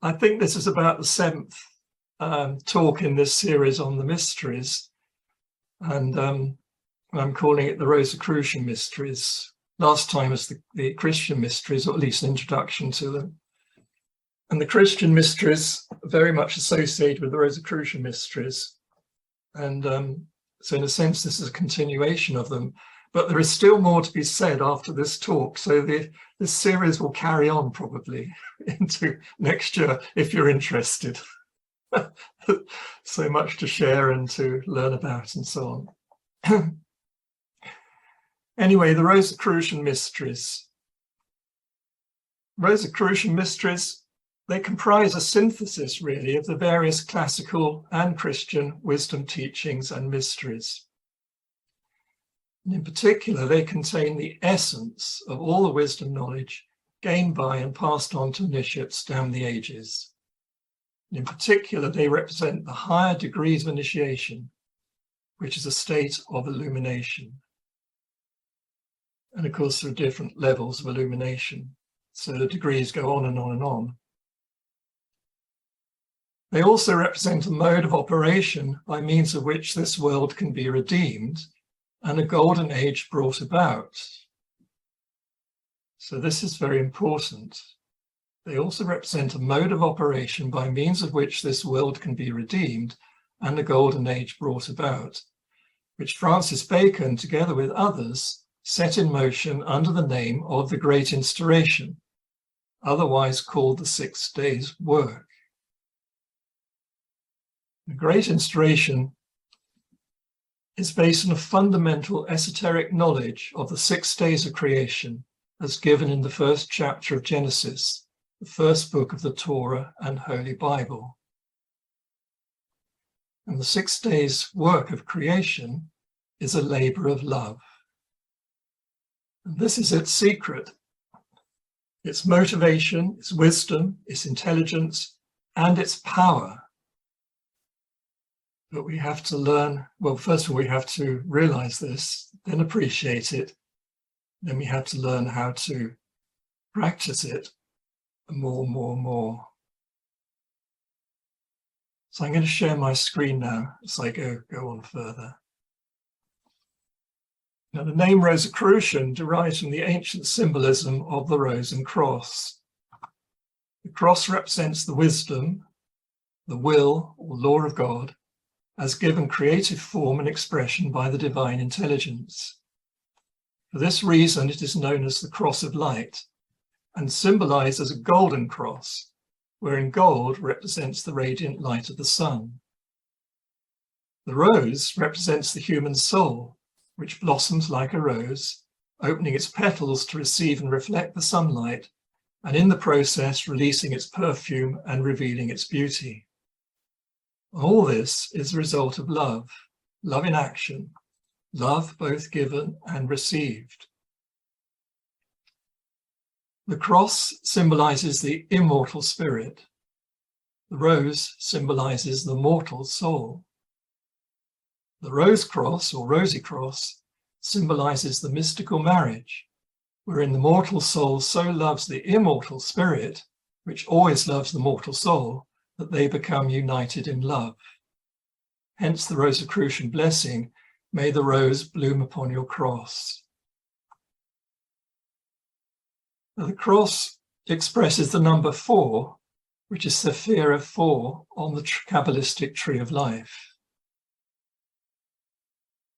I think this is about the seventh talk in this series on the mysteries, and I'm calling it the Rosicrucian Mysteries. Last time was the Christian mysteries, or at least an introduction to them. And the Christian mysteries are very much associated with the Rosicrucian mysteries. And so in a sense, this is a continuation of them. But there is still more to be said after this talk. So this series will carry on probably into next year, if you're interested. So much to share and to learn about and so on. Anyway, the Rosicrucian Mysteries. Rosicrucian Mysteries, they comprise a synthesis, really, of the various classical and Christian wisdom teachings and mysteries. And in particular, they contain the essence of all the wisdom knowledge gained by and passed on to initiates down the ages. And in particular, they represent the higher degrees of initiation, which is a state of illumination. And of course, there are different levels of illumination, so the degrees go on and on and on. They also represent a mode of operation by means of which this world can be redeemed and a golden age brought about. So this is very important. They also represent a mode of operation by means of which this world can be redeemed and a golden age brought about, which Francis Bacon, together with others, set in motion under the name of the Great Instauration, otherwise called the 6 days' work. The Great Instauration is based on a fundamental esoteric knowledge of the 6 days of creation as given in the first chapter of Genesis, the first book of the Torah and Holy Bible. And the 6 days' work of creation is a labor of love. And this is its secret, its motivation, its wisdom, its intelligence, and its power. But we have to learn, well, first of all, we have to realize this, then appreciate it. Then we have to learn how to practice it more and more and more. So I'm going to share my screen now as I go on further. Now, the name Rosicrucian derives from the ancient symbolism of the rose and cross. The cross represents the wisdom, the will or law of God, as given creative form and expression by the divine intelligence. For this reason, it is known as the cross of light and symbolized as a golden cross, wherein gold represents the radiant light of the sun. The rose represents the human soul, which blossoms like a rose, opening its petals to receive and reflect the sunlight, and in the process releasing its perfume and revealing its beauty. All this is the result of love, love in action, love both given and received. The cross symbolizes the immortal spirit. The rose symbolizes the mortal soul. The rose cross, or rosy cross, symbolizes the mystical marriage, wherein the mortal soul so loves the immortal spirit, which always loves the mortal soul, that they become united in love. Hence the Rosicrucian blessing, may the rose bloom upon your cross. Now, the cross expresses the number 4, which is Sephira 4 on the Kabbalistic tree of life.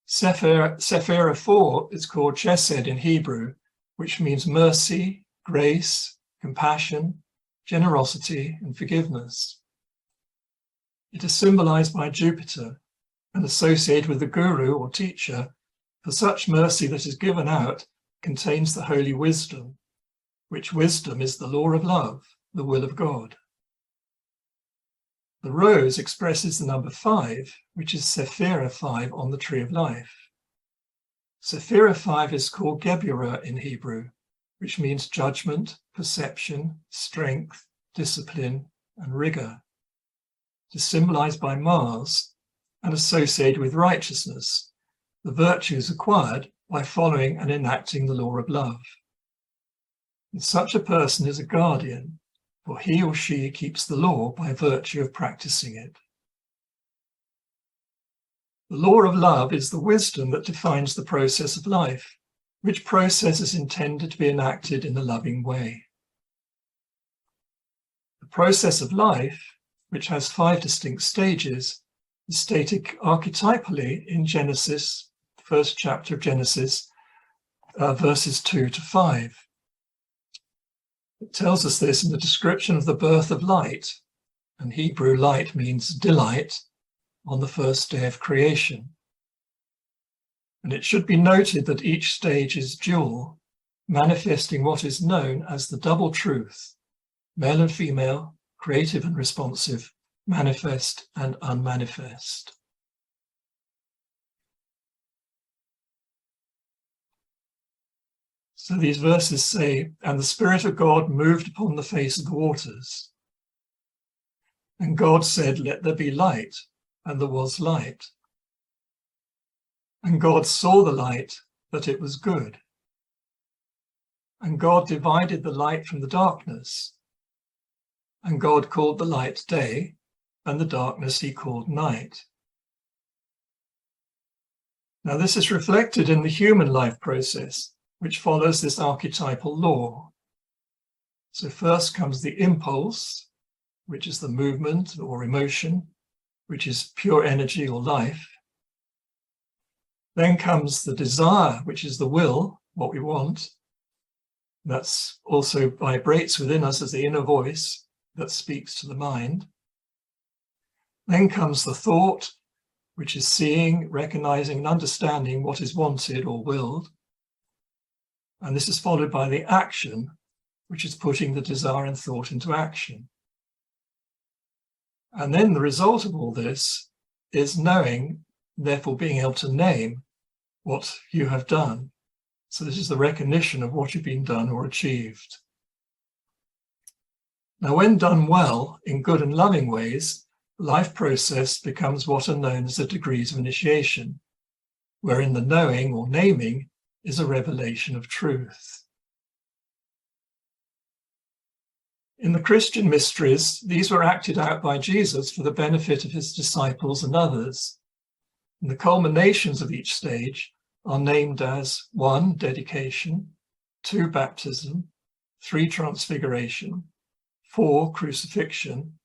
Sephira 4 is called Chesed in Hebrew, which means mercy, grace, compassion, generosity, and forgiveness. It is symbolized by Jupiter and associated with the guru or teacher, for such mercy that is given out contains the holy wisdom, which wisdom is the law of love, the will of God. The rose expresses the number 5, which is Sephira 5 on the tree of life. Sephira 5 is called Geburah in Hebrew, which means judgment, perception, strength, discipline, and rigor. It is symbolized by Mars and associated with righteousness, the virtues acquired by following and enacting the law of love. And such a person is a guardian, for he or she keeps the law by virtue of practicing it. The law of love is the wisdom that defines the process of life, which process is intended to be enacted in a loving way. The process of life, which has 5 distinct stages, is stated archetypally in Genesis, the first chapter of Genesis, verses 2 to 5. It tells us this in the description of the birth of light, and Hebrew light means delight, on the first day of creation. And it should be noted that each stage is dual, manifesting what is known as the double truth, male and female, creative and responsive, manifest and unmanifest. So these verses say, and the Spirit of God moved upon the face of the waters. And God said, let there be light, and there was light. And God saw the light, that it was good. And God divided the light from the darkness. And God called the light day, and the darkness he called night. Now this is reflected in the human life process, which follows this archetypal law. So first comes the impulse, which is the movement or emotion, which is pure energy or life. Then comes the desire, which is the will, what we want. That's also vibrates within us as the inner voice that speaks to the mind. Then comes the thought, which is seeing, recognizing, and understanding what is wanted or willed. And this is followed by the action, which is putting the desire and thought into action. And then the result of all this is knowing, therefore being able to name what you have done. So this is the recognition of what you've been done or achieved. Now, when done well in good and loving ways, the life process becomes what are known as the degrees of initiation, wherein the knowing or naming is a revelation of truth. In the Christian mysteries, these were acted out by Jesus for the benefit of his disciples and others. And the culminations of each stage are named as 1, dedication, 2, baptism, 3, transfiguration, 4, crucifixion,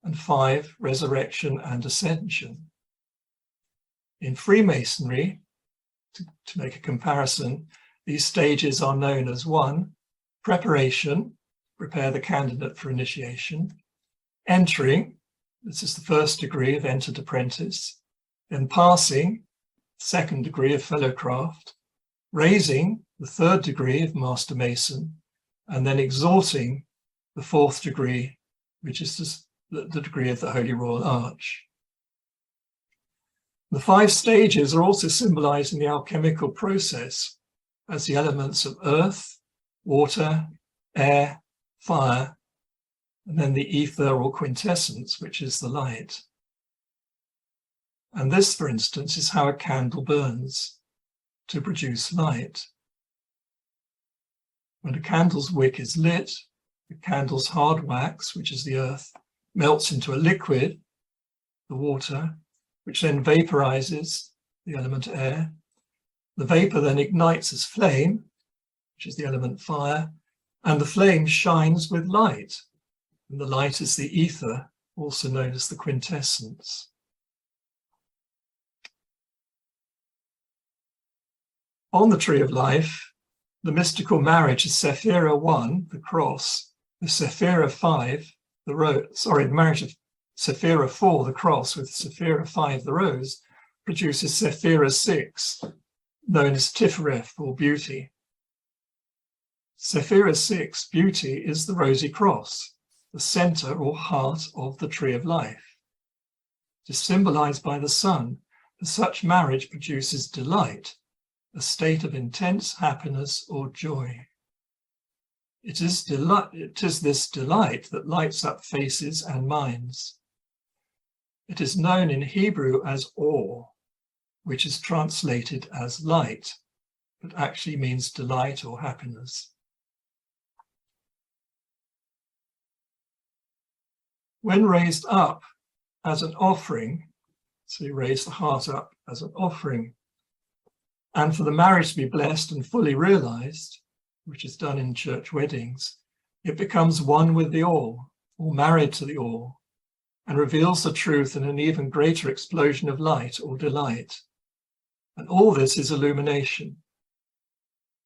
and 5, resurrection and ascension. In Freemasonry, to make a comparison, these stages are known as 1, preparation, prepare the candidate for initiation, entering, this is the first degree of entered apprentice, then passing, second degree of fellow craft, raising, the third degree of master mason, and then exalting, the fourth degree, which is the degree of the Holy Royal Arch. The 5 stages are also symbolized in the alchemical process as the elements of earth, water, air, fire, and then the ether or quintessence, which is the light. And this, for instance, is how a candle burns to produce light. When a candle's wick is lit, the candle's hard wax, which is the earth, melts into a liquid, the water, which then vaporizes, the element air. The vapor then ignites as flame, which is the element fire, and the flame shines with light. And the light is the ether, also known as the quintessence. On the tree of life, the mystical marriage is Sephira 1, the cross, with Sephira 5, the marriage of Sephira 4, the cross, with Sephira 5, the rose, produces Sephira 6, known as Tifereth, or beauty. Sephira 6, beauty, is the rosy cross, the center or heart of the tree of life. It is symbolized by the sun, for such marriage produces delight, a state of intense happiness or joy. It is this delight that lights up faces and minds. It is known in Hebrew as or, which is translated as light, but actually means delight or happiness. when raised up as an offering, so you raise the heart up as an offering, and for the marriage to be blessed and fully realized, which is done in church weddings, it becomes one with the all, or married to the all, and reveals the truth in an even greater explosion of light or delight. And all this is illumination.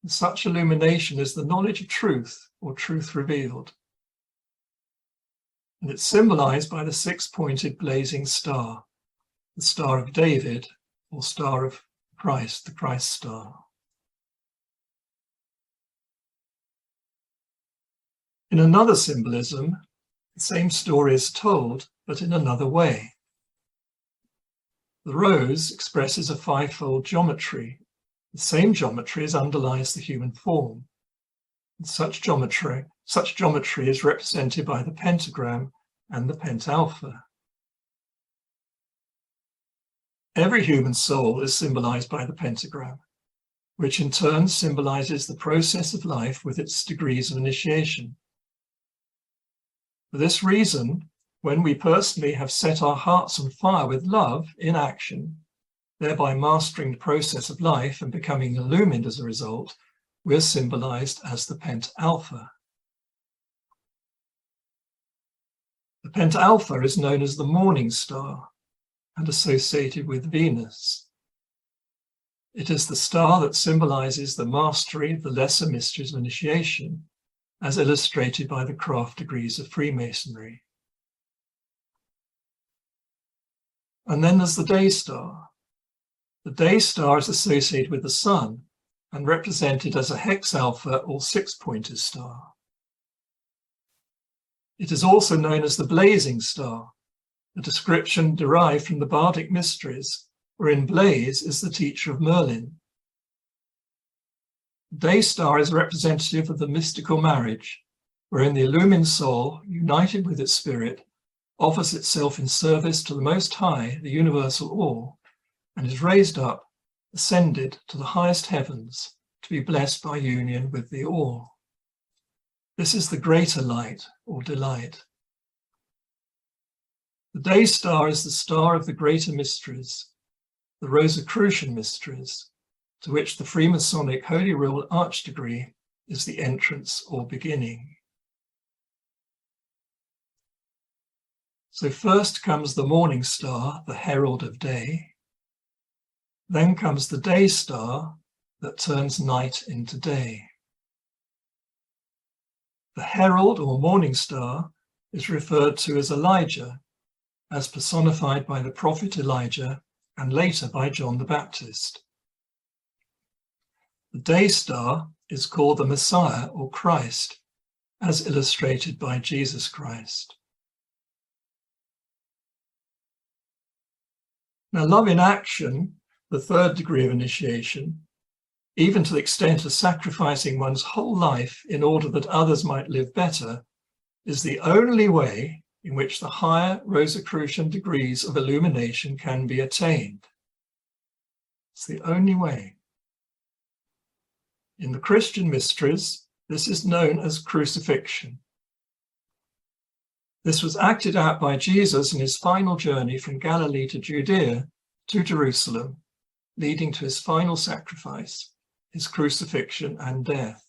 And such illumination is the knowledge of truth, or truth revealed. And it's symbolized by the six-pointed blazing star, the Star of David, or Star of Christ, the Christ star. In another symbolism, the same story is told, but in another way. The rose expresses a fivefold geometry, the same geometry as underlies the human form. And such geometry is represented by the pentagram and the pentalpha. Every human soul is symbolized by the pentagram, which in turn symbolizes the process of life with its degrees of initiation. For this reason, when we personally have set our hearts on fire with love in action, thereby mastering the process of life and becoming illumined as a result, we're symbolized as the pentalpha. The pentalpha is known as the morning star and associated with Venus. It is the star that symbolizes the mastery of the lesser mysteries of initiation, as illustrated by the craft degrees of Freemasonry. And then there's the day star. The day star is associated with the sun and represented as a hexalpha or six-pointed star. It is also known as the blazing star, a description derived from the Bardic Mysteries, wherein Blaze is the teacher of Merlin. The day star is representative of the mystical marriage, wherein the illumined soul, united with its spirit, offers itself in service to the Most High, the universal all, and is raised up, ascended to the highest heavens, to be blessed by union with the all. This is the greater light or delight. The day star is the star of the greater mysteries, the Rosicrucian Mysteries, to which the Freemasonic Holy Rule Archdegree is the entrance or beginning. So first comes the morning star, the herald of day. Then comes the day star that turns night into day. The herald or morning star is referred to as Elijah, as personified by the prophet Elijah and later by John the Baptist. The day star is called the Messiah or Christ, as illustrated by Jesus Christ. Now, love in action, the third degree of initiation, even to the extent of sacrificing one's whole life in order that others might live better, is the only way in which the higher Rosicrucian degrees of illumination can be attained. It's the only way. In the Christian mysteries, this is known as crucifixion. This was acted out by Jesus in his final journey from Galilee to Judea to Jerusalem, leading to his final sacrifice, his crucifixion and death.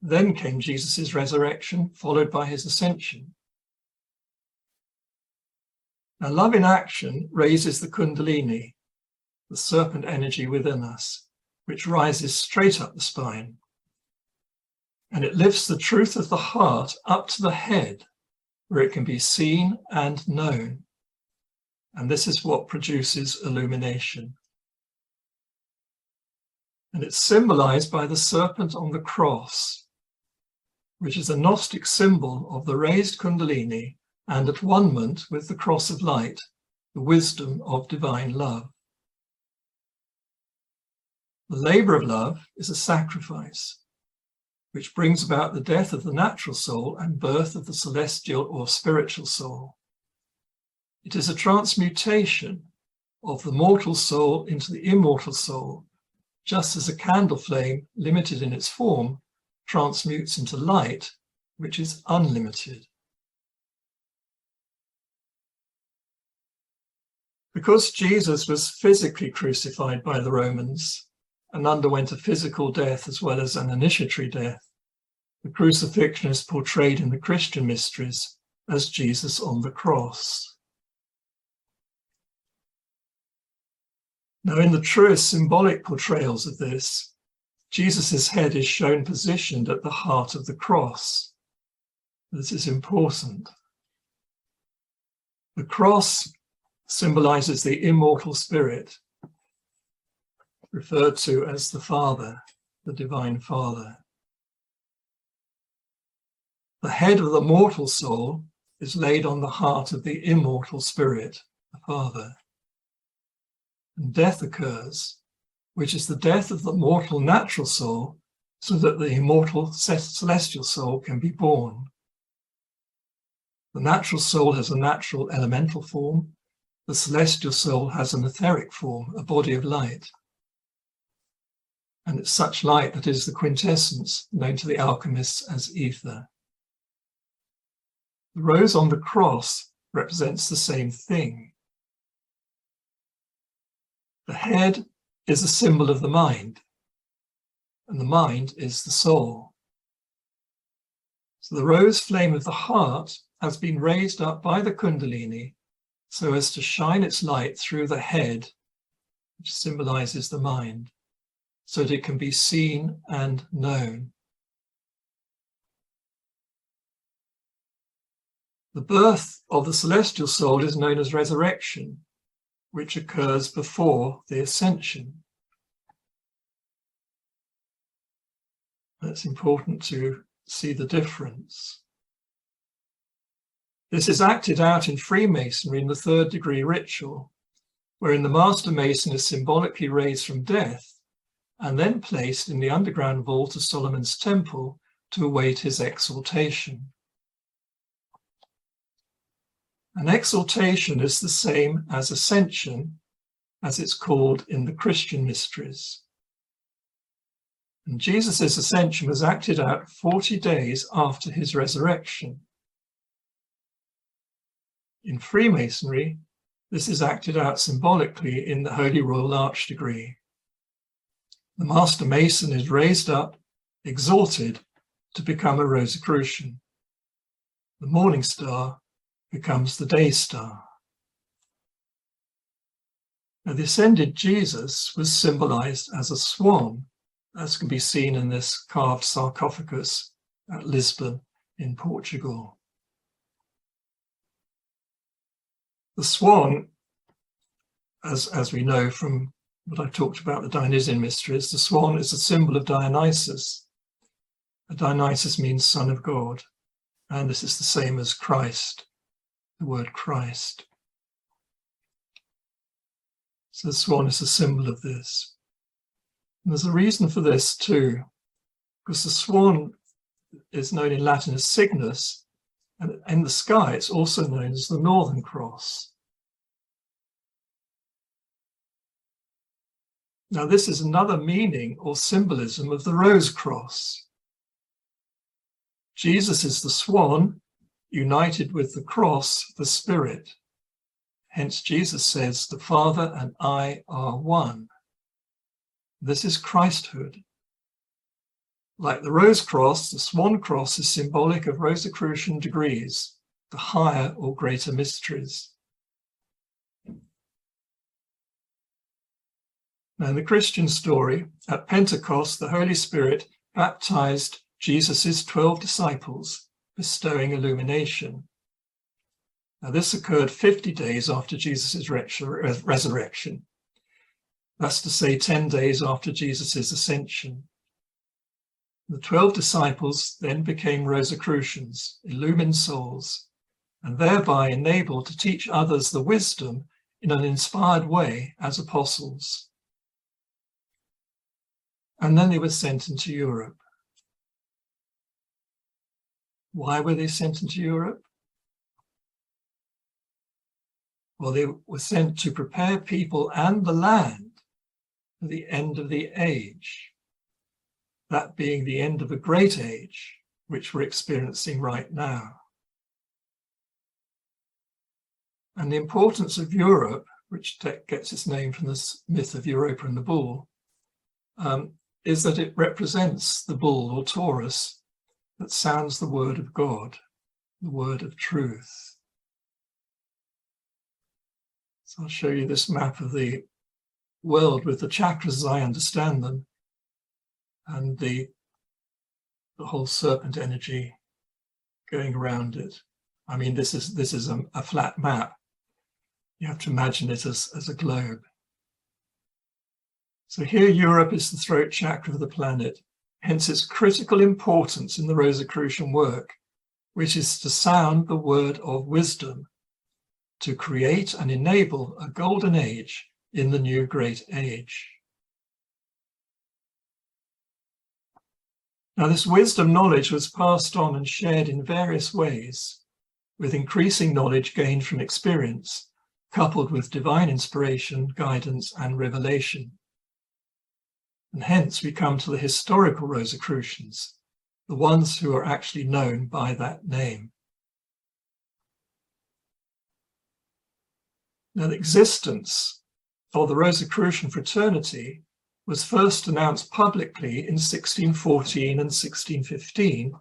Then came Jesus' resurrection, followed by his ascension. Now, love in action raises the Kundalini, the serpent energy within us, which rises straight up the spine. And it lifts the truth of the heart up to the head, where it can be seen and known. And this is what produces illumination. And it's symbolized by the serpent on the cross, which is a Gnostic symbol of the raised Kundalini and at one-ment with the cross of light, the wisdom of divine love. The labor of love is a sacrifice, which brings about the death of the natural soul and birth of the celestial or spiritual soul. It is a transmutation of the mortal soul into the immortal soul, just as a candle flame, limited in its form, transmutes into light, which is unlimited. Because Jesus was physically crucified by the Romans and underwent a physical death as well as an initiatory death, the crucifixion is portrayed in the Christian mysteries as Jesus on the cross. Now, in the truest symbolic portrayals of this, Jesus' head is shown positioned at the heart of the cross. This is important. The cross symbolizes the immortal spirit, referred to as the Father, the Divine Father. The head of the mortal soul is laid on the heart of the immortal spirit, the Father. And death occurs, which is the death of the mortal natural soul, so that the immortal celestial soul can be born. The natural soul has a natural elemental form. The celestial soul has an etheric form, a body of light. And it's such light that is the quintessence known to the alchemists as ether. The rose on the cross represents the same thing. The head is a symbol of the mind, and the mind is the soul. So the rose flame of the heart has been raised up by the Kundalini so as to shine its light through the head, which symbolizes the mind, so that it can be seen and known. The birth of the celestial soul is known as resurrection, which occurs before the ascension. It's important to see the difference. This is acted out in Freemasonry in the third degree ritual, wherein the Master Mason is symbolically raised from death and then placed in the underground vault of Solomon's Temple to await his exaltation. An exaltation is the same as ascension, as it's called in the Christian mysteries. And Jesus' ascension was acted out 40 days after his resurrection. In Freemasonry, this is acted out symbolically in the Holy Royal Arch degree. The Master Mason is raised up, exalted, to become a Rosicrucian. The morning star becomes the day star. Now, the ascended Jesus was symbolized as a swan, as can be seen in this carved sarcophagus at Lisbon in Portugal. The swan, as we know from what I talked about the Dionysian mysteries, the swan is a symbol of Dionysus. Dionysus means son of God, and this is the same as Christ, the word Christ. So the swan is a symbol of this. And there's a reason for this too, because the swan is known in Latin as Cygnus, and in the sky it's also known as the Northern Cross. Now this is another meaning or symbolism of the Rose Cross. Jesus is the swan, united with the cross, the Spirit. Hence Jesus says, the Father and I are one. This is Christhood. Like the Rose Cross, the Swan Cross is symbolic of Rosicrucian degrees, the higher or greater mysteries. Now in the Christian story, at Pentecost, the Holy Spirit baptized Jesus' 12 disciples, bestowing illumination. Now this occurred 50 days after Jesus' resurrection. That's to say 10 days after Jesus' ascension. The 12 disciples then became Rosicrucians, illumined souls, and thereby enabled to teach others the wisdom in an inspired way as apostles. And then they were sent into Europe. Why were they sent into Europe? Well, they were sent to prepare people and the land for the end of the age, that being the end of a great age, which we're experiencing right now. And the importance of Europe which gets its name from the myth of Europa and the bull, is that it represents the bull or Taurus that sounds the word of God, the word of truth. So I'll show you this map of the world with the chakras as I understand them, and the whole serpent energy going around it. I mean, this is a flat map. You have to imagine it as a globe. So here Europe is the throat chakra of the planet, hence its critical importance in the Rosicrucian work, which is to sound the word of wisdom, to create and enable a golden age in the new great age. Now, this wisdom knowledge was passed on and shared in various ways, with increasing knowledge gained from experience, coupled with divine inspiration, guidance, and revelation. And hence we come to the historical Rosicrucians, the ones who are actually known by that name. Now, the existence of the Rosicrucian fraternity was first announced publicly in 1614 and 1615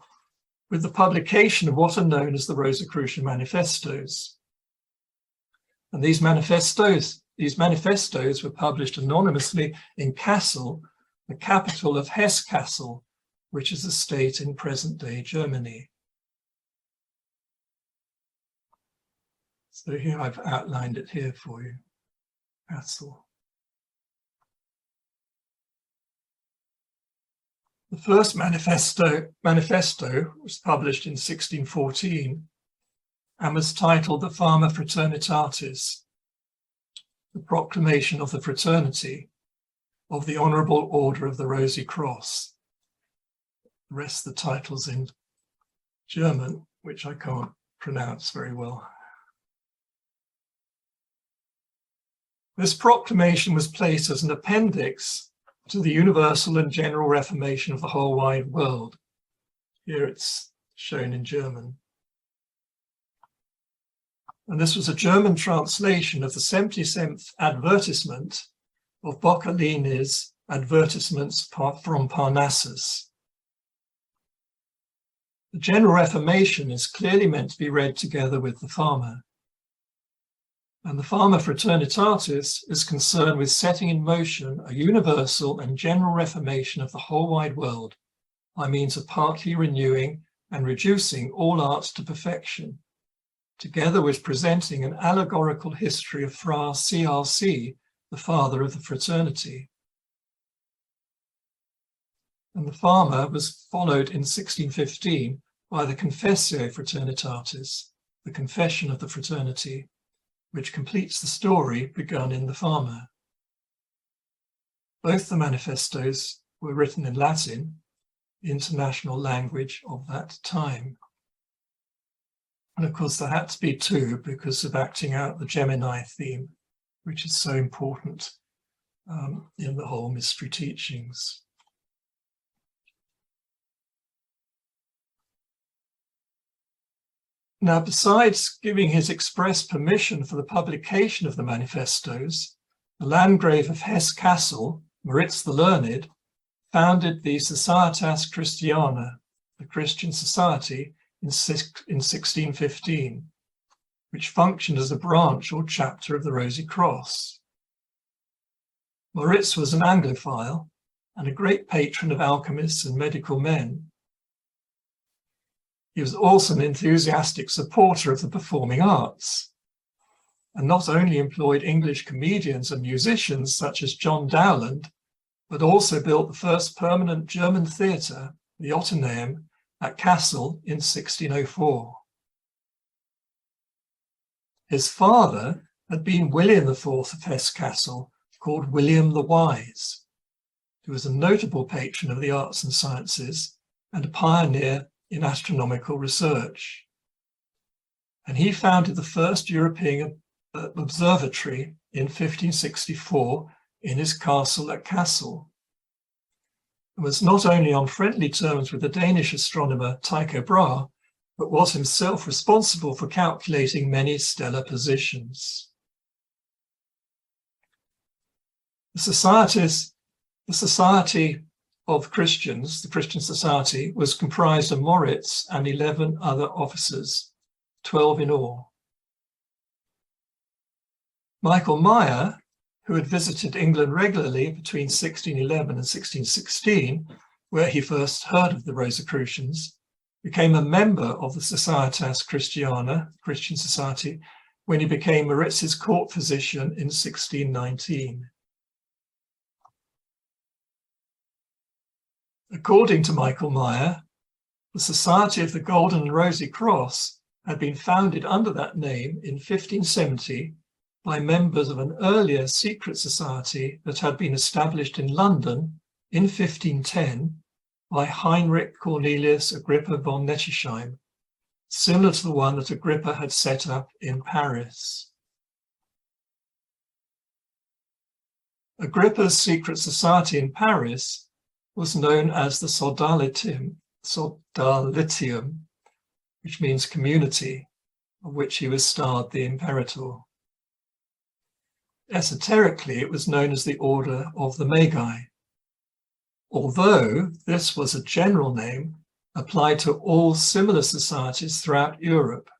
with the publication of what are known as the Rosicrucian Manifestos. And these manifestos were published anonymously in Kassel, the capital of Hesse-Kassel, which is a state in present-day Germany. So here I've outlined it here for you, Kassel. The first manifesto was published in 1614 and was titled The Fama Fraternitatis, the proclamation of the fraternity of the Honourable Order of the Rosy Cross. The rest of the title's in German, which I can't pronounce very well. This proclamation was placed as an appendix to the universal and general reformation of the whole wide world. Here it's shown in German. And this was a German translation of the 77th advertisement of Boccalini's Advertisements from Parnassus. The general reformation is clearly meant to be read together with the Fama. And the Fama Fraternitatis is concerned with setting in motion a universal and general reformation of the whole wide world by means of partly renewing and reducing all arts to perfection, together with presenting an allegorical history of Fra CRC, the father of the fraternity. And the Fama was followed in 1615 by the Confessio Fraternitatis, the Confession of the Fraternity, which completes the story begun in the Fama. Both the manifestos were written in Latin, the international language of that time. And of course, there had to be two because of acting out the Gemini theme, which is so important in the whole mystery teachings. Now, besides giving his express permission for the publication of the manifestos, the Landgrave of Hesse-Kassel, Moritz the Learned, founded the Societas Christiana, the Christian Society, in 1615, which functioned as a branch or chapter of the Rosy Cross. Moritz was an Anglophile and a great patron of alchemists and medical men. He was also an enthusiastic supporter of the performing arts, and not only employed English comedians and musicians such as John Dowland, but also built the first permanent German theatre, the Otteneum, at Kassel in 1604. His father had been William IV of Hesse-Kassel, called William the Wise, who was a notable patron of the arts and sciences and a pioneer in astronomical research. And he founded the first European observatory in 1564 in his castle at Kassel, and was not only on friendly terms with the Danish astronomer Tycho Brahe, but was himself responsible for calculating many stellar positions. The Society of Christians, the Christian Society, was comprised of Moritz and 11 other officers, 12 in all. Michael Meyer, who had visited England regularly between 1611 and 1616, where he first heard of the Rosicrucians, became a member of the Societas Christiana, Christian Society, when he became Moritz's court physician in 1619. According to Michael Meyer, the Society of the Golden and Rosy Cross had been founded under that name in 1570 by members of an earlier secret society that had been established in London in 1510 by Heinrich Cornelius Agrippa von Nettesheim, similar to the one that Agrippa had set up in Paris. Agrippa's secret society in Paris was known as the Sodalitium, which means community, of which he was styled the Imperator. Esoterically, it was known as the Order of the Magi, although this was a general name applied to all similar societies throughout Europe,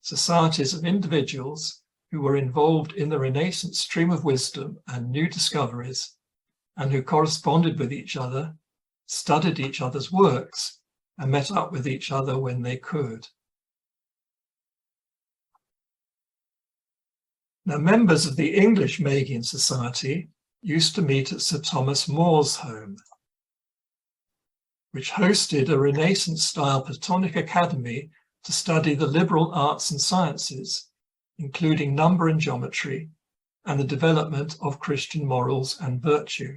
societies of individuals who were involved in the Renaissance stream of wisdom and new discoveries, and who corresponded with each other, studied each other's works, and met up with each other when they could. Now, members of the English Magian Society used to meet at Sir Thomas More's home, which hosted a Renaissance-style Platonic academy to study the liberal arts and sciences, including number and geometry, and the development of Christian morals and virtue.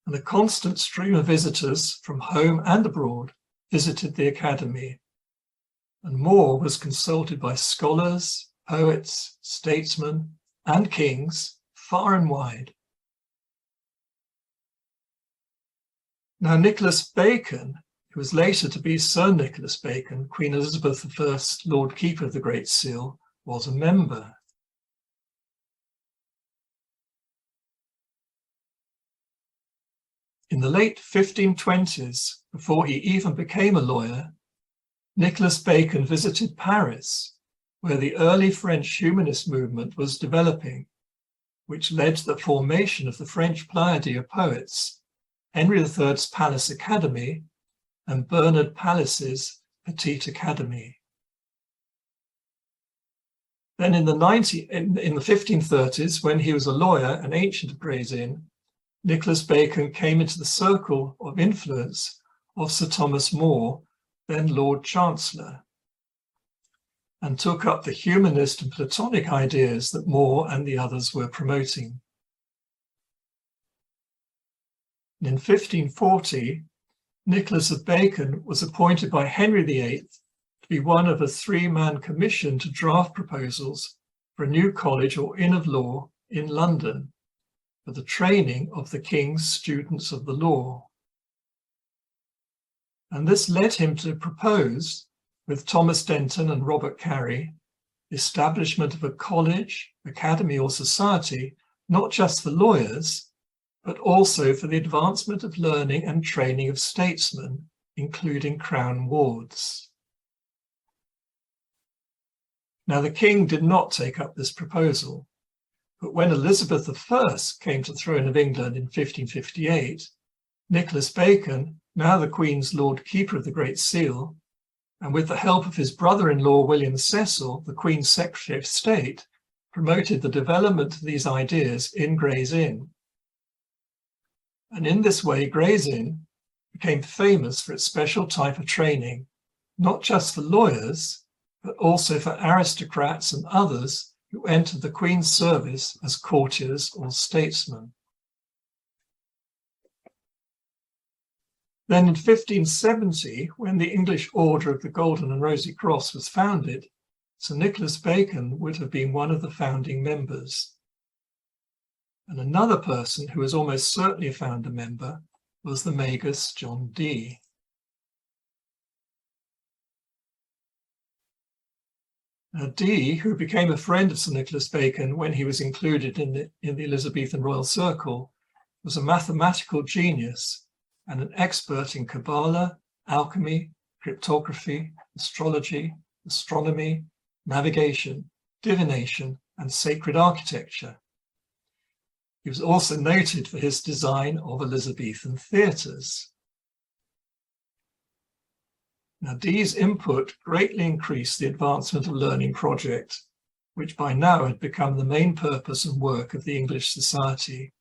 And a constant stream of visitors from home and abroad visited the academy, and More was consulted by scholars, poets, statesmen, and kings far and wide. Now, Nicholas Bacon, who was later to be Sir Nicholas Bacon, Queen Elizabeth I, Lord Keeper of the Great Seal, was a member. In the late 1520s, before he even became a lawyer, Nicholas Bacon visited Paris, where the early French humanist movement was developing, which led to the formation of the French Pleiade of poets, Henry III's Palace Academy, and Bernard Paliss's Petite Academy. Then in the 1530s, when he was a lawyer, an ancient of Gray's Inn, Nicholas Bacon came into the circle of influence of Sir Thomas More, then Lord Chancellor, and took up the humanist and Platonic ideas that More and the others were promoting. In 1540, Nicholas of Bacon was appointed by Henry VIII to be one of a three-man commission to draft proposals for a new college or inn of law in London for the training of the king's students of the law. And this led him to propose, with Thomas Denton and Robert Carey, the establishment of a college, academy, or society, not just for lawyers, but also for the advancement of learning and training of statesmen, including crown wards. Now, the king did not take up this proposal, but when Elizabeth I came to the throne of England in 1558, Nicholas Bacon, now the Queen's Lord Keeper of the Great Seal, and with the help of his brother-in-law William Cecil, the Queen's Secretary of State, promoted the development of these ideas in Gray's Inn. And in this way, Gray's Inn became famous for its special type of training, not just for lawyers, but also for aristocrats and others who entered the Queen's service as courtiers or statesmen. Then in 1570, when the English Order of the Golden and Rosy Cross was founded, Sir Nicholas Bacon would have been one of the founding members. And another person who was almost certainly a founder member was the Magus John Dee. Dee, who became a friend of Sir Nicholas Bacon when he was included in the Elizabethan royal circle, was a mathematical genius and an expert in Kabbalah, alchemy, cryptography, astrology, astronomy, navigation, divination, and sacred architecture. He was also noted for his design of Elizabethan theatres. Now, Dee's input greatly increased the Advancement of Learning project, which by now had become the main purpose and work of the English Society.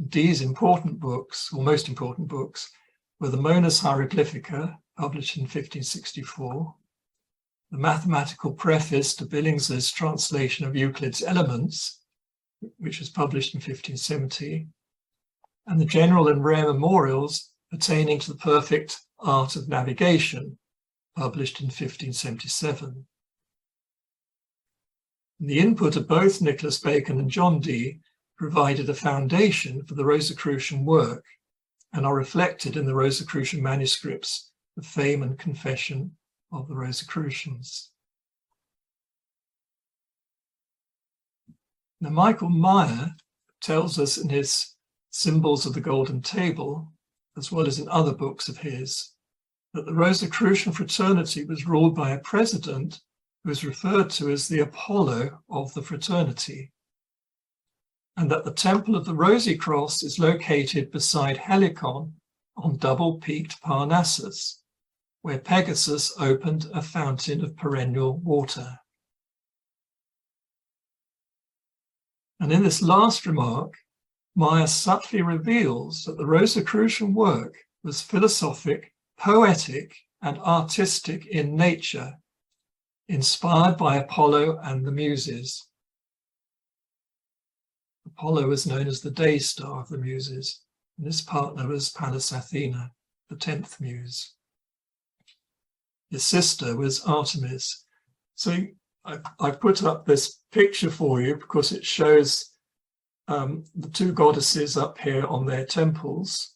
Dee's important books, or most important books, were the Monas Hieroglyphica, published in 1564, the Mathematical Preface to Billings's translation of Euclid's Elements, which was published in 1570, and the General and Rare Memorials pertaining to the Perfect Art of Navigation, published in 1577. The input of both Nicholas Bacon and John Dee provided a foundation for the Rosicrucian work and are reflected in the Rosicrucian manuscripts, the Fame and Confession of the Rosicrucians. Now, Michael Meyer tells us in his Symbols of the Golden Table, as well as in other books of his, that the Rosicrucian fraternity was ruled by a president who is referred to as the Apollo of the fraternity, and that the Temple of the Rosy Cross is located beside Helicon on double-peaked Parnassus, where Pegasus opened a fountain of perennial water. And in this last remark, Meyer subtly reveals that the Rosicrucian work was philosophic, poetic, and artistic in nature, inspired by Apollo and the Muses. Apollo was known as the day star of the Muses, and his partner was Pallas Athena, the 10th Muse. His sister was Artemis. So I put up this picture for you because it shows the two goddesses up here on their temples.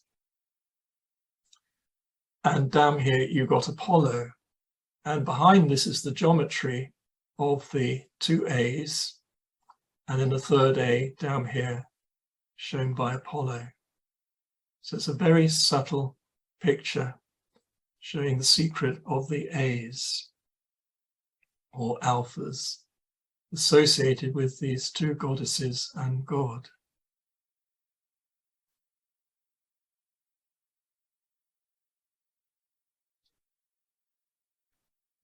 And down here you've got Apollo. And behind this is the geometry of the two A's. And then the third A down here shown by Apollo. So it's a very subtle picture showing the secret of the A's or alphas associated with these two goddesses and God.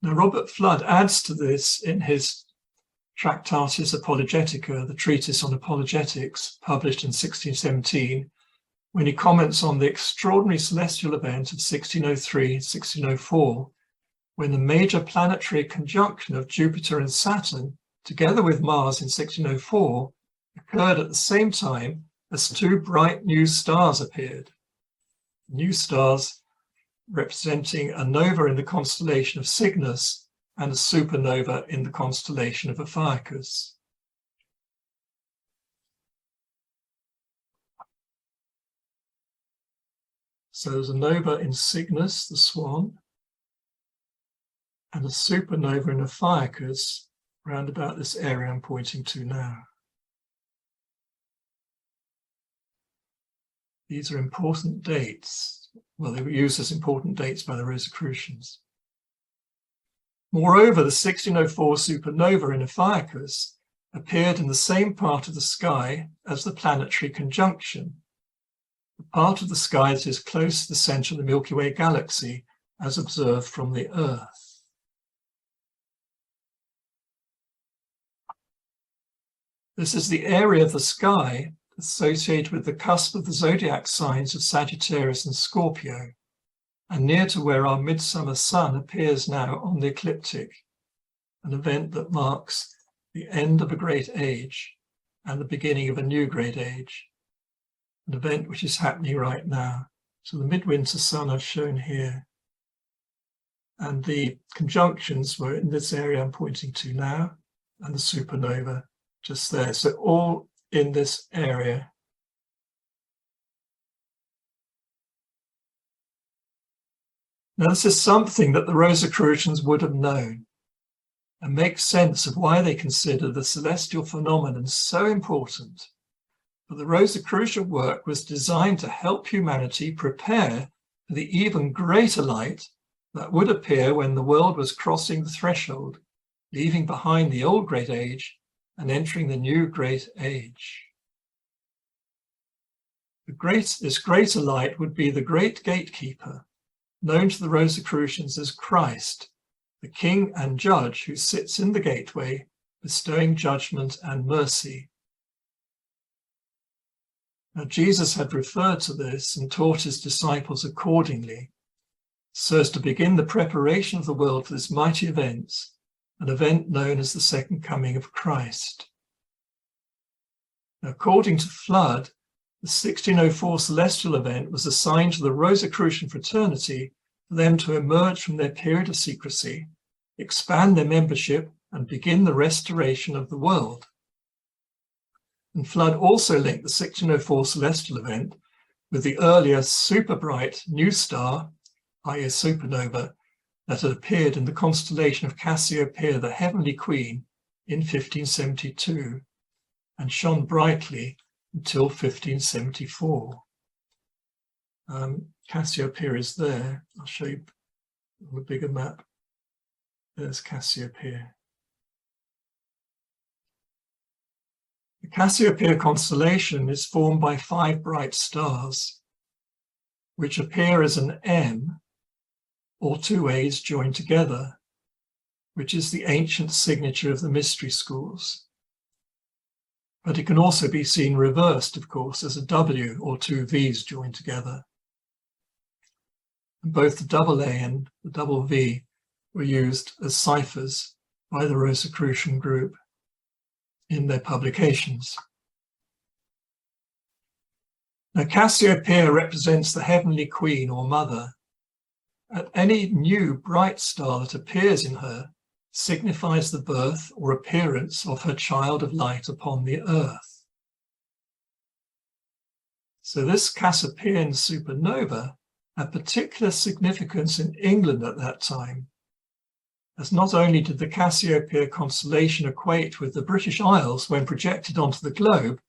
Now, Robert Flood adds to this in his Tractatus Apologetica, the treatise on apologetics, published in 1617, when he comments on the extraordinary celestial event of 1603-1604, when the major planetary conjunction of Jupiter and Saturn, together with Mars in 1604, occurred at the same time as two bright new stars appeared. New stars representing a nova in the constellation of Cygnus and a supernova in the constellation of Ophiuchus. So there's a nova in Cygnus, the swan, and a supernova in Ophiuchus, round about this area I'm pointing to now. These are important dates. Well, they were used as important dates by the Rosicrucians. Moreover, the 1604 supernova in Ophiuchus appeared in the same part of the sky as the planetary conjunction, the part of the sky that is close to the center of the Milky Way galaxy as observed from the Earth. This is the area of the sky associated with the cusp of the zodiac signs of Sagittarius and Scorpio, and near to where our midsummer sun appears now on the ecliptic, an event that marks the end of a great age and the beginning of a new great age, an event which is happening right now. So the midwinter sun I've shown here, and the conjunctions were in this area I'm pointing to now, and the supernova just there. So all in this area. Now, this is something that the Rosicrucians would have known. and make sense of why they consider the celestial phenomenon so important. But the Rosicrucian work was designed to help humanity prepare for the even greater light that would appear when the world was crossing the threshold, leaving behind the old great age and entering the new great age. This greater light would be the great gatekeeper, known to the Rosicrucians as Christ, the king and judge who sits in the gateway, bestowing judgment and mercy. Now, Jesus had referred to this and taught his disciples accordingly, so as to begin the preparation of the world for this mighty event, an event known as the second coming of Christ. Now, according to Flood, the 1604 celestial event was a sign to the Rosicrucian fraternity for them to emerge from their period of secrecy, expand their membership, and begin the restoration of the world. And Flood also linked the 1604 celestial event with the earlier super bright new star, i.e. supernova, that had appeared in the constellation of Cassiopeia, the heavenly queen, in 1572, and shone brightly until 1574. Cassiopeia is there. I'll show you on the bigger map. There's Cassiopeia. The Cassiopeia constellation is formed by 5 bright stars, which appear as an M, or 2 A's joined together, which is the ancient signature of the mystery schools. But it can also be seen reversed, of course, as a W or 2 V's joined together. And both the double A and the double V were used as ciphers by the Rosicrucian group in their publications. Now, Cassiopeia represents the heavenly queen or mother. And any new bright star that appears in her signifies the birth or appearance of her child of light upon the earth. So this Cassiopeian supernova had particular significance in England at that time, as not only did the Cassiopeia constellation equate with the British Isles when projected onto the globe,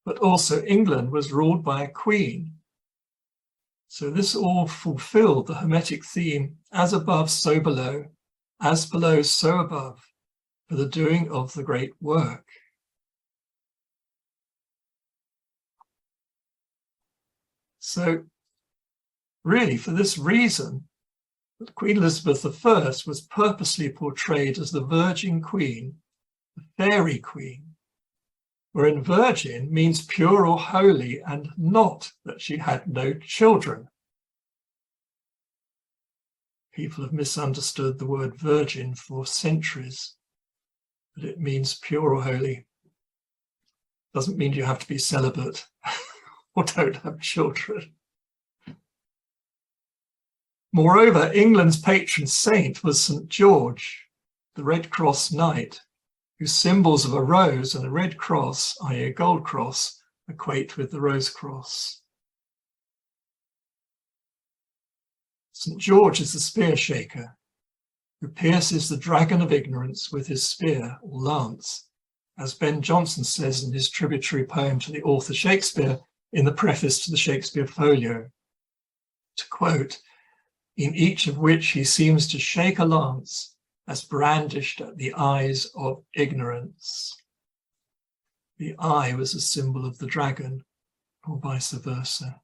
but also England was ruled by a queen. So this all fulfilled the Hermetic theme, as above, so below, as below, so above, for the doing of the great work. So really, for this reason, Queen Elizabeth I was purposely portrayed as the Virgin Queen, the Fairy Queen, wherein virgin means pure or holy, and not that she had no children. People have misunderstood the word virgin for centuries, but it means pure or holy. Doesn't mean you have to be celibate or don't have children. Moreover, England's patron saint was St. George, the Red Cross Knight, whose symbols of a rose and a red cross, i.e. a gold cross, equate with the rose cross. St. George is the spear shaker, who pierces the dragon of ignorance with his spear or lance, as Ben Jonson says in his tributary poem to the author Shakespeare in the preface to the Shakespeare Folio. To quote, "In each of which he seems to shake a lance, as brandished at the eyes of ignorance." The eye was a symbol of the dragon, or vice versa.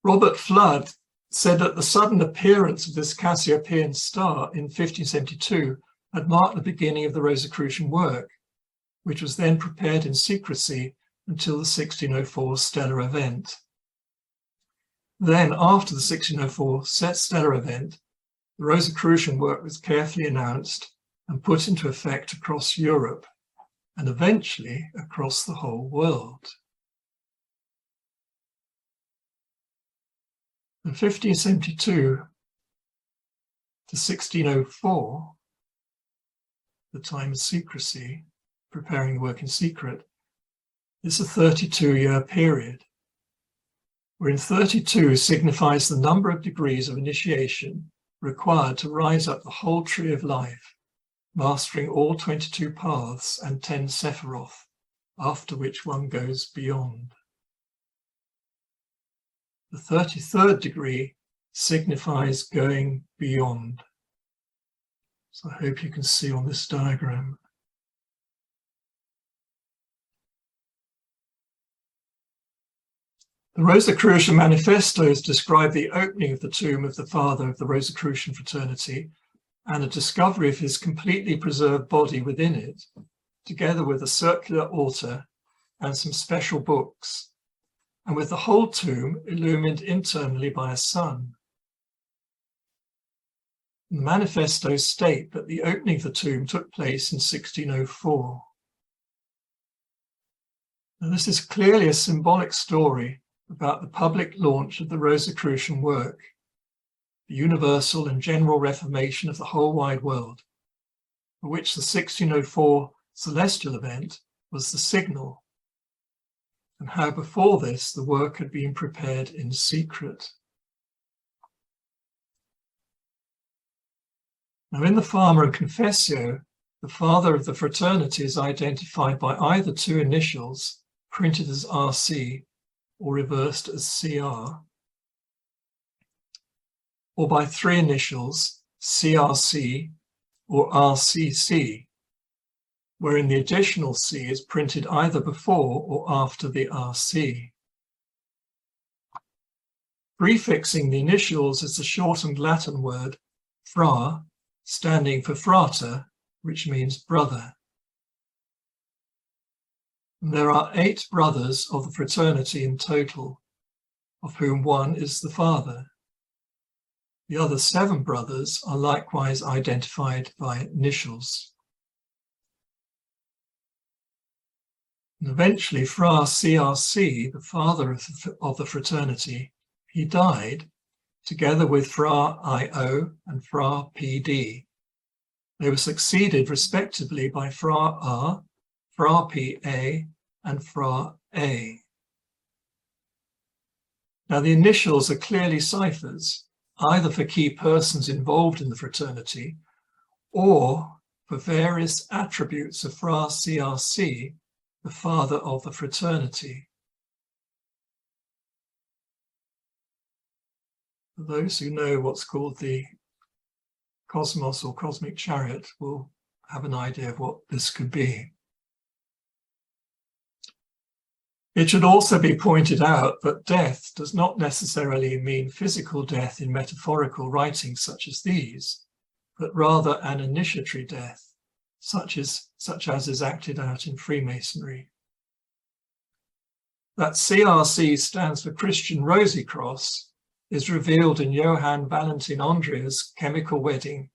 Robert Flood said that the sudden appearance of this Cassiopeian star in 1572 had marked the beginning of the Rosicrucian work, which was then prepared in secrecy until the 1604 stellar event. Then, after the 1604 stellar event, the Rosicrucian work was carefully announced and put into effect across Europe, and eventually across the whole world. From 1572 to 1604, the time of secrecy, preparing the work in secret, is a 32-year period, wherein 32 signifies the number of degrees of initiation required to rise up the whole tree of life, mastering all 22 paths and 10 Sephiroth, after which one goes beyond. The 33rd degree signifies going beyond. So I hope you can see on this diagram. The Rosicrucian manifestos describe the opening of the tomb of the father of the Rosicrucian fraternity and the discovery of his completely preserved body within it, together with a circular altar and some special books, and with the whole tomb illumined internally by a sun. The manifestos state that the opening of the tomb took place in 1604. Now, this is clearly a symbolic story about the public launch of the Rosicrucian work, the universal and general reformation of the whole wide world, for which the 1604 celestial event was the signal, and how before this the work had been prepared in secret. Now, in the Farmer and Confessio, the father of the fraternity is identified by either two initials, printed as RC or reversed as CR, or by three initials, CRC or RCC, wherein the additional C is printed either before or after the RC. Prefixing the initials is the shortened Latin word fra, standing for frater, which means brother. And there are 8 brothers of the fraternity in total, of whom one is the father. The other 7 brothers are likewise identified by initials. And eventually, Fra CRC, the father of the fraternity, he died, together with Fra IO and Fra PD. They were succeeded respectively by Fra R, Fra PA, and Fra A. Now, the initials are clearly ciphers, either for key persons involved in the fraternity or for various attributes of Fra CRC, the father of the fraternity. For those who know what's called the cosmos or cosmic chariot will have an idea of what this could be. It should also be pointed out that death does not necessarily mean physical death in metaphorical writings such as these, but rather an initiatory death, such as is acted out in Freemasonry. That CRC stands for Christian Rosy Cross is revealed in Johann Valentin Andrea's Chemical Wedding.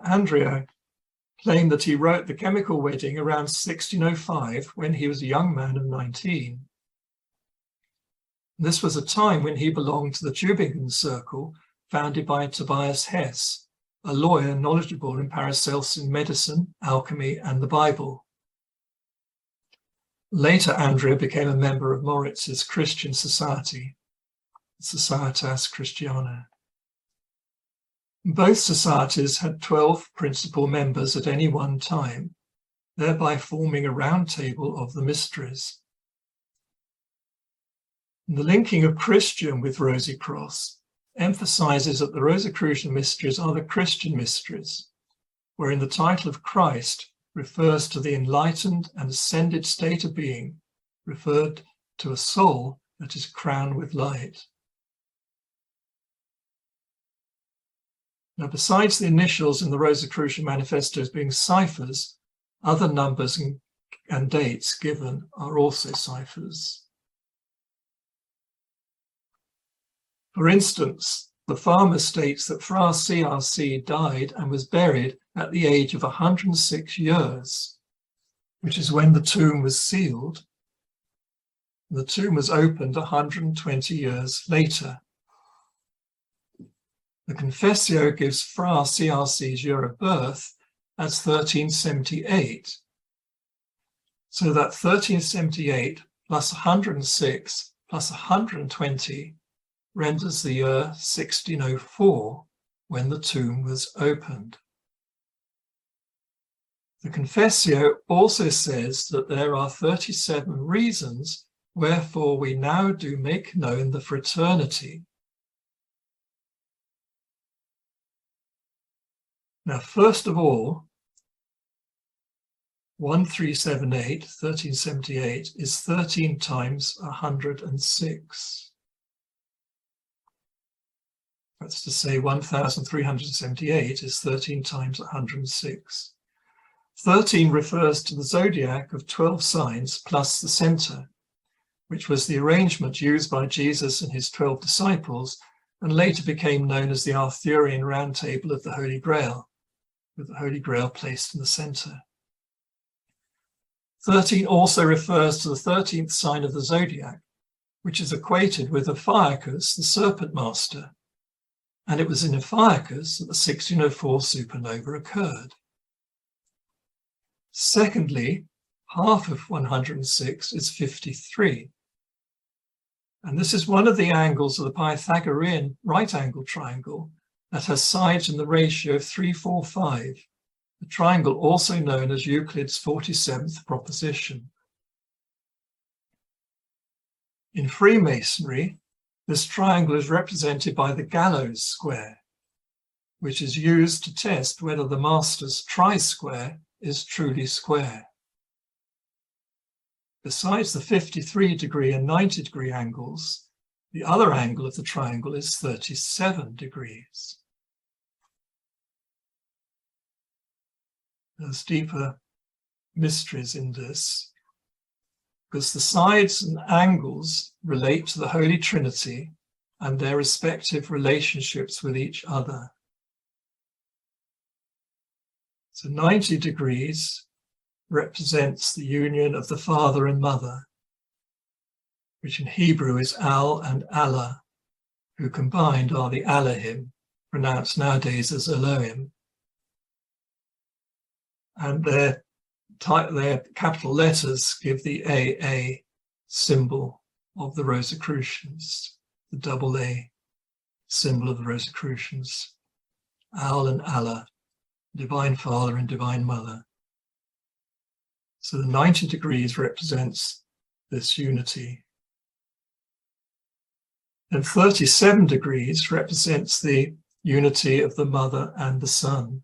Andrea claimed that he wrote the Chemical Wedding around 1605 when he was a young man of 19. This was a time when he belonged to the Tübingen Circle, founded by Tobias Hess, a lawyer knowledgeable in Paracelsian medicine, alchemy, and the Bible. Later, Andrea became a member of Moritz's Christian Society, Societas Christiana. Both societies had 12 principal members at any one time, thereby forming a round table of the mysteries. The linking of Christian with Rosy Cross emphasizes that the Rosicrucian mysteries are the Christian mysteries, wherein the title of Christ refers to the enlightened and ascended state of being, referred to a soul that is crowned with light. Now, besides the initials in the Rosicrucian manifestos being ciphers, other numbers and dates given are also ciphers. For instance, the farmer states that Fra CRC died and was buried at the age of 106 years, which is when the tomb was sealed. The tomb was opened 120 years later. The Confessio gives Fra CRC's year of birth as 1378, so that 1378 plus 106 plus 120 renders the year 1604, when the tomb was opened. The Confessio also says that there are 37 reasons wherefore we now do make known the fraternity. Now, first of all, 1378, 1378 is 13 times 106. That's to say 1378 is 13 times 106. 13 refers to the zodiac of 12 signs plus the center, which was the arrangement used by Jesus and his 12 disciples and later became known as the Arthurian Round Table of the Holy Grail, with the Holy Grail placed in the center. 13 also refers to the 13th sign of the zodiac, which is equated with Ophiuchus, the serpent master, and it was in Ophiuchus that the 1604 supernova occurred. Secondly, half of 106 is 53. And this is one of the angles of the Pythagorean right-angle triangle that has sides in the ratio of 345, the triangle also known as Euclid's 47th proposition. In Freemasonry, this triangle is represented by the gallows square, which is used to test whether the master's tri-square is truly square. Besides the 53-degree and 90-degree angles, the other angle of the triangle is 37 degrees. There's deeper mysteries in this, because the sides and angles relate to the Holy Trinity and their respective relationships with each other. So 90 degrees represents the union of the father and mother, which in Hebrew is Al and Allah, who combined are the Elohim, pronounced nowadays as Elohim. And their capital letters give the AA symbol of the Rosicrucians, the double A symbol of the Rosicrucians, Al and Allah, Divine Father and Divine Mother. So the 90 degrees represents this unity. And 37 degrees represents the unity of the Mother and the Son.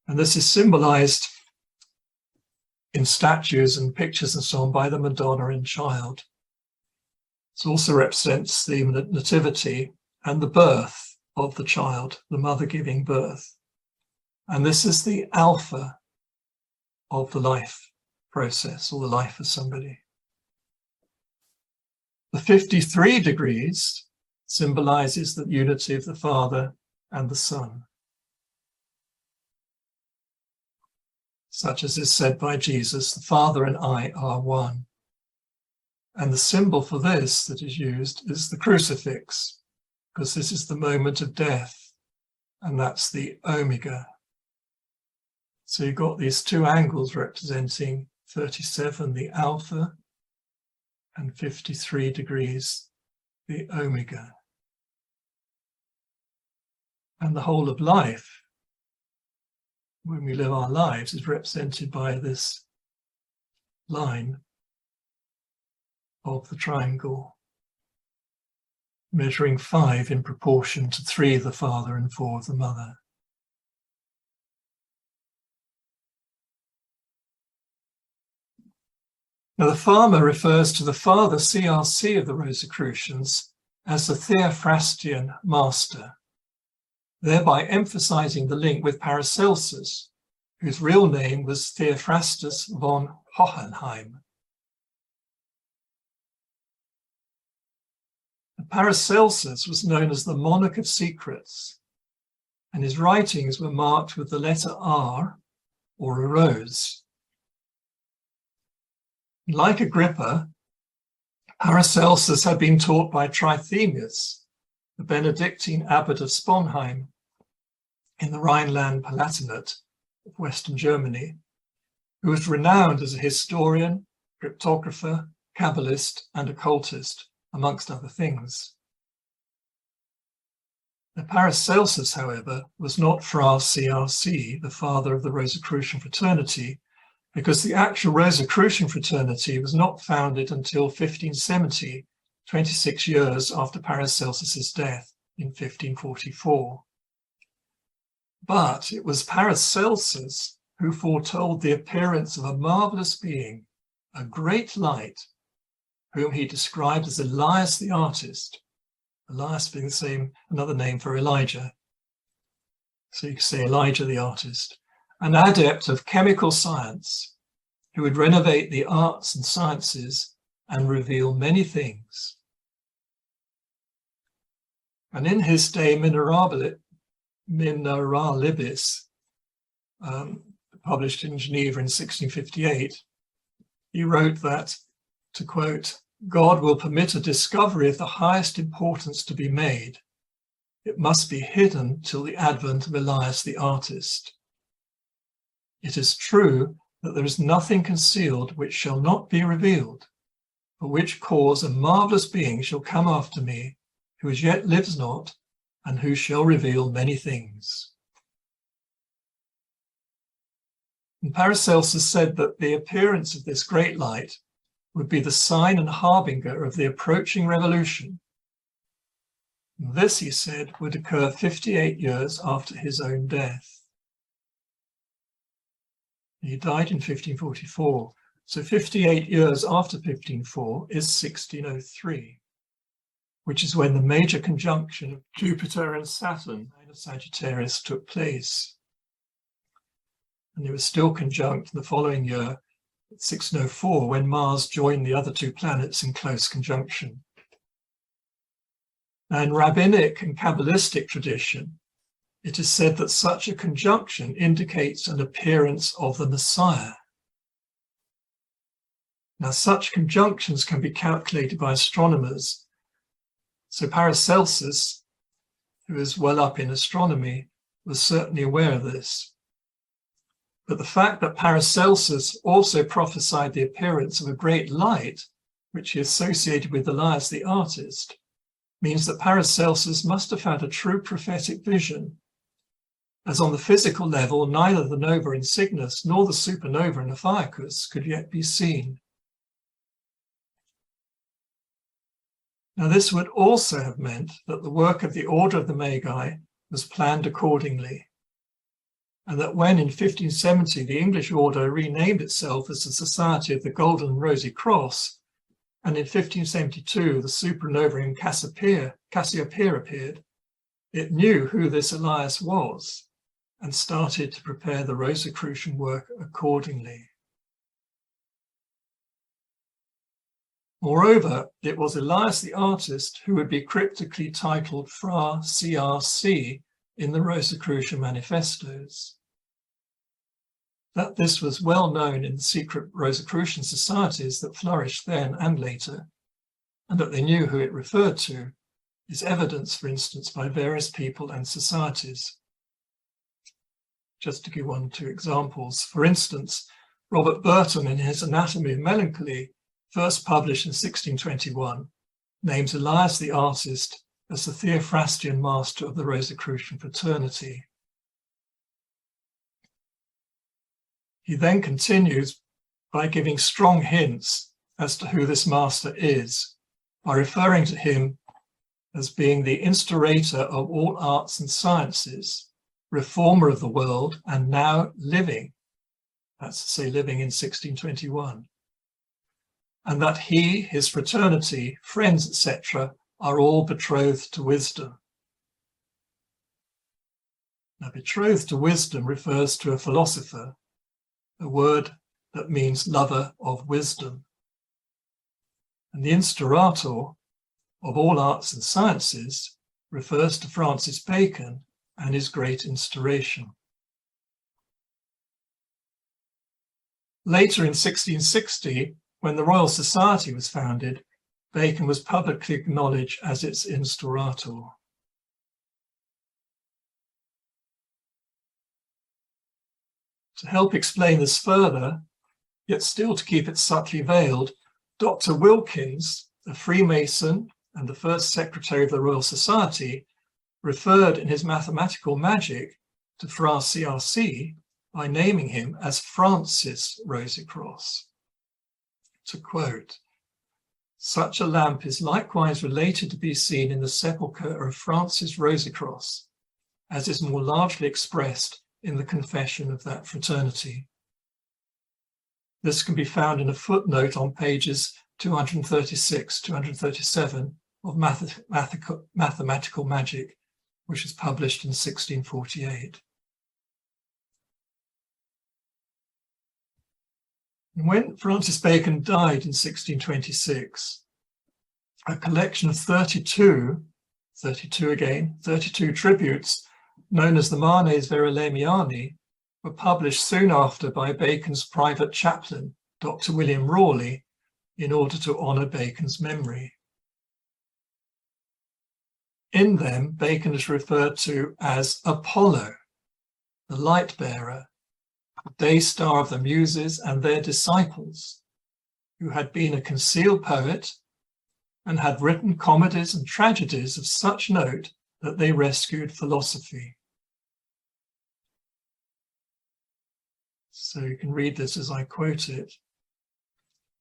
And this is symbolized in statues and pictures and so on by the Madonna and Child. It also represents the nativity and the birth of the child, the mother giving birth. And this is the alpha of the life process, or the life of somebody. The 53 degrees symbolizes the unity of the Father and the Son, such as is said by Jesus, the Father and I are one. And the symbol for this that is used is the crucifix, because this is the moment of death, and that's the omega. So you've got these two angles representing 37, the alpha, and 53 degrees, the omega. And the whole of life, when we live our lives, is represented by this line of the triangle, measuring 5 in proportion to 3 of the Father and 4 of the Mother. Now, the farmer refers to the father CRC of the Rosicrucians as the Theophrastian master, thereby emphasizing the link with Paracelsus, whose real name was Theophrastus von Hohenheim. Paracelsus was known as the monarch of secrets, and his writings were marked with the letter R, or a rose. Like Agrippa, Paracelsus had been taught by Trithemius, the Benedictine abbot of Sponheim in the Rhineland Palatinate of Western Germany, who was renowned as a historian cryptographer, Kabbalist, and occultist, amongst other things. Now, Paracelsus, however, was not Fra CRC, the father of the Rosicrucian fraternity, because the actual Rosicrucian fraternity was not founded until 1570, 26 years after Paracelsus's death in 1544. But it was Paracelsus who foretold the appearance of a marvelous being, a great light, whom he described as Elias the artist, Elias being the same, another name for Elijah. So you can say Elijah the artist, an adept of chemical science, who would renovate the arts and sciences and reveal many things. And in his De Mineralibus, published in Geneva in 1658, he wrote that, to quote, "God will permit a discovery of the highest importance to be made. It must be hidden till the advent of Elias the artist. It is true that there is nothing concealed which shall not be revealed, for which cause a marvelous being shall come after me, who as yet lives not, and who shall reveal many things." And Paracelsus said that the appearance of this great light would be the sign and harbinger of the approaching revolution. And this, he said, would occur 58 years after his own death. He died in 1544, so 58 years after 1504 is 1603, which is when the major conjunction of Jupiter and Saturn in Sagittarius took place. And it was still conjunct the following year, 1604, when Mars joined the other two planets in close conjunction. Now, in rabbinic and Kabbalistic tradition, it is said that such a conjunction indicates an appearance of the Messiah. Now, such conjunctions can be calculated by astronomers. So Paracelsus, who is well up in astronomy, was certainly aware of this. But the fact that Paracelsus also prophesied the appearance of a great light, which he associated with Elias the artist, means that Paracelsus must have had a true prophetic vision, as on the physical level, neither the nova in Cygnus nor the supernova in Ophiuchus could yet be seen. Now, this would also have meant that the work of the Order of the Magi was planned accordingly, and that when in 1570 the English order renamed itself as the Society of the Golden and Rosy Cross, and in 1572 the supernova in Cassiopeia appeared, it knew who this Elias was and started to prepare the Rosicrucian work accordingly. Moreover, it was Elias the artist who would be cryptically titled Fra CRC in the Rosicrucian manifestos. That this was well known in the secret Rosicrucian societies that flourished then and later, and that they knew who it referred to, is evidenced, for instance, by various people and societies. Just to give one or two examples, for instance, Robert Burton, in his Anatomy of Melancholy, first published in 1621, names Elias the artist as the Theophrastic master of the Rosicrucian fraternity. He then continues by giving strong hints as to who this master is, by referring to him as being the instaurator of all arts and sciences, reformer of the world, and now living, that's to say living in 1621, and that he, his fraternity, friends, etc., are all betrothed to wisdom. Now, betrothed to wisdom refers to a philosopher, a word that means lover of wisdom. And the instaurator of all arts and sciences refers to Francis Bacon and his Great Instauration. Later in 1660, when the Royal Society was founded, Bacon was publicly acknowledged as its instaurator. To help explain this further, Yet still to keep it subtly veiled, Dr. Wilkins, a Freemason and the first secretary of the Royal Society, referred in his mathematical magic to Fra CRC by naming him as Francis Rosicross. To quote, "Such a lamp is likewise related to be seen in the sepulchre of Francis Rosicross, as is more largely expressed in the confession of that fraternity." This can be found in a footnote on pages 236, 237 of Mathematical Magic, which was published in 1648. And when Francis Bacon died in 1626, a collection of 32 tributes known as the Manes Verulamiani were published soon after by Bacon's private chaplain, Dr. William Rawley, in order to honour Bacon's memory. In them, Bacon is referred to as Apollo, the light bearer, the day star of the Muses and their disciples, who had been a concealed poet and had written comedies and tragedies of such note that they rescued philosophy. So you can read this as I quote it.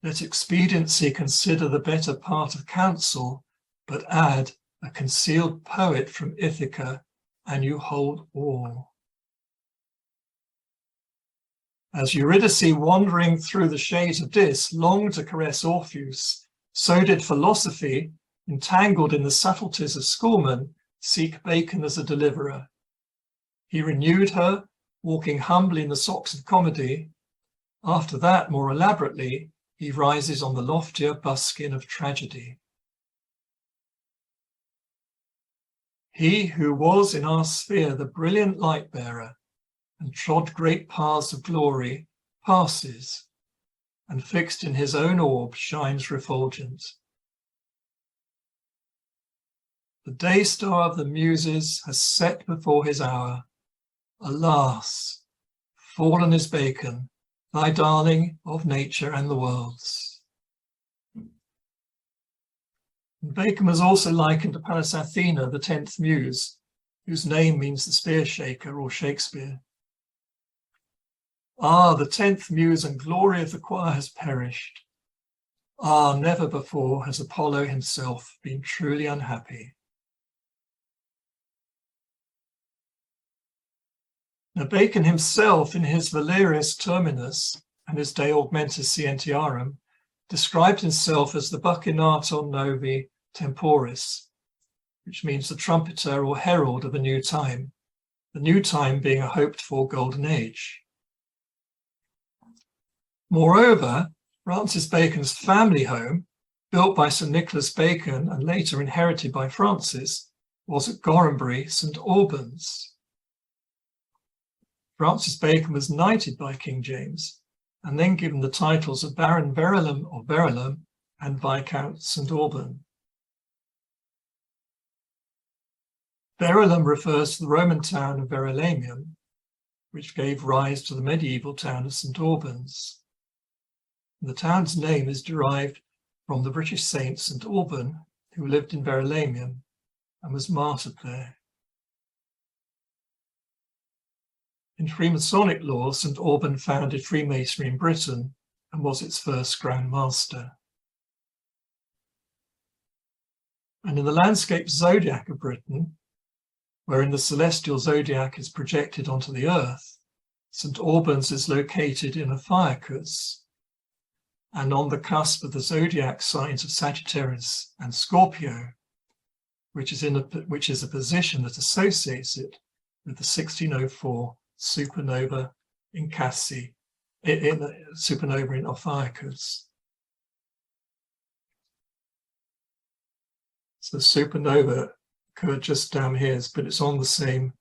"Let expediency consider the better part of counsel, but add a concealed poet from Ithaca, and you hold all. As Eurydice, wandering through the shades of Dis, longed to caress Orpheus, so did philosophy, entangled in the subtleties of schoolmen, seek Bacon as a deliverer. He renewed her, walking humbly in the socks of comedy. After that, more elaborately, he rises on the loftier buskin of tragedy. He who was in our sphere the brilliant light bearer and trod great paths of glory passes, and fixed in his own orb shines refulgent. The day star of the Muses has set before his hour. Alas, fallen is Bacon, thy darling of nature and the worlds." Bacon was also likened to Pallas Athena, the 10th muse, whose name means the spear shaker or Shakespeare. "Ah, the 10th muse and glory of the choir has perished. Ah, never before has Apollo himself been truly unhappy." Now, Bacon himself, in his Valerius Terminus and his De Augmentis Scientiarum, described himself as the Buccinator Novi Temporis, which means the trumpeter or herald of a new time, the new time being a hoped-for golden age. Moreover, Francis Bacon's family home, built by Sir Nicholas Bacon and later inherited by Francis, was at Gorhambury, St Albans. Francis Bacon was knighted by King James and then given the titles of Baron Verulam of Verulam and Viscount St Alban. Verulam refers to the Roman town of Verulamium, which gave rise to the medieval town of St Albans. The town's name is derived from the British saint St Alban, who lived in Verulamium and was martyred there. In Freemasonic law, St Alban founded Freemasonry in Britain and was its first Grand Master. And in the landscape zodiac of Britain, wherein the celestial zodiac is projected onto the earth, St Albans is located in Ophiuchus, and on the cusp of the zodiac signs of Sagittarius and Scorpio, which is a position that associates it with the 1604 supernova in Cassi, supernova in Ophiuchus. So the supernova occurred just down here, but it's on the same